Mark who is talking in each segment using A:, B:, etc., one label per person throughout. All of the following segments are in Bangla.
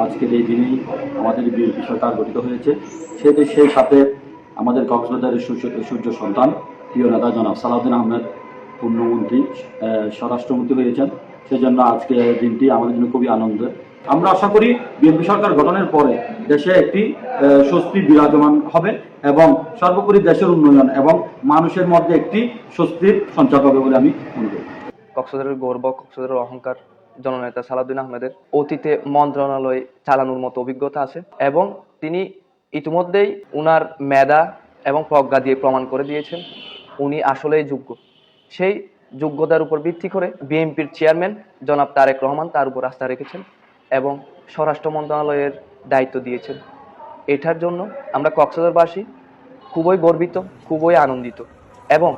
A: আজকের এই দিনেই আমাদের বিএনপি সরকার গঠিত হয়েছে। সেই সাথে আমাদের কক্সবাজারের সূর্য সন্তান প্রিয় নেতা জনাব সালাউদ্দিন আহমেদ পূর্ণমন্ত্রী স্বরাষ্ট্রমন্ত্রী হয়েছেন। সেজন্য আজকে দিনটি আমাদের জন্য খুবই আনন্দের। আমরা আশা করি বিএনপি সরকার গঠনের পরে দেশে একটি স্বস্তি বিরাজমান হবে এবং সর্বোপরি দেশের উন্নয়ন এবং মানুষের মধ্যে একটি স্বস্তির সঞ্চার হবে বলে আমি মনে করি।
B: কক্সবাজারের গৌরব, কক্সবাজারের অহংকার জননেতা সালাউদ্দিন আহমেদের অতীতে মন্ত্রণালয় চালানোর মতো অভিজ্ঞতা আছে এবং তিনি ইতিমধ্যেই উনার মেধা এবং প্রজ্ঞা দিয়ে প্রমাণ করে দিয়েছেন উনি আসলেই যোগ্য। সেই যোগ্যতার উপর ভিত্তি করে বিএনপির চেয়ারম্যান জনাব তারেক রহমান তার উপর আস্থা রেখেছেন এবং স্বরাষ্ট্র মন্ত্রণালয়ের দায়িত্ব দিয়েছেন। এটার জন্য আমরা কক্সবাজারবাসী খুবই গর্বিত, খুবই আনন্দিত এবং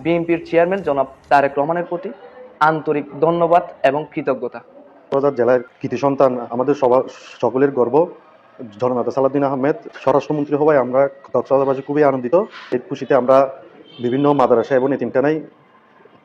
B: বিএনপির চেয়ারম্যান জনাব তারেক রহমানের প্রতি আন্তরিক ধন্যবাদ এবং কৃতজ্ঞতা।
C: কক্সবাজার জেলার কৃতি সন্তান আমাদের সকলের গর্ব জননেতা সালাউদ্দিন আহমেদ স্বরাষ্ট্রমন্ত্রী হওয়ায় আমরা কক্সবাজারবাসী খুবই আনন্দিত। এই খুশিতে আমরা বিভিন্ন মাদ্রাসা এবং এতিমখানায়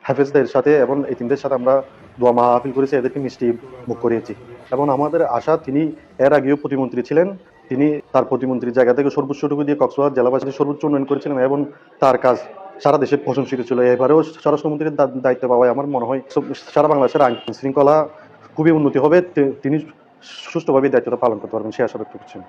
C: হাফেজদের সাথে এবং এতিমদের সাথে আমরা দোয়া মাহফিল করেছি, এদেরকে মিষ্টি মুখ করিয়েছি এবং আমাদের আশা তিনি এর আগেও প্রতিমন্ত্রী ছিলেন, তিনি তার প্রতিমন্ত্রীর জায়গা থেকে সর্বোচ্চটুকু দিয়ে কক্সবাজার জেলাবাসীর সর্বোচ্চ উন্নয়ন করেছিলেন এবং তার কাজ সারা দেশে প্রশংসিত ছিল। এবারেও স্বরাষ্ট্রমন্ত্রীর দায়িত্ব পাওয়ায় আমার মনে হয় সারা বাংলাদেশের আইন শৃঙ্খলা খুবই উন্নতি হবে, তিনি সুষ্ঠুভাবে দায়িত্বটা পালন করতে পারবেন সে আশা ব্যক্ত করছেন।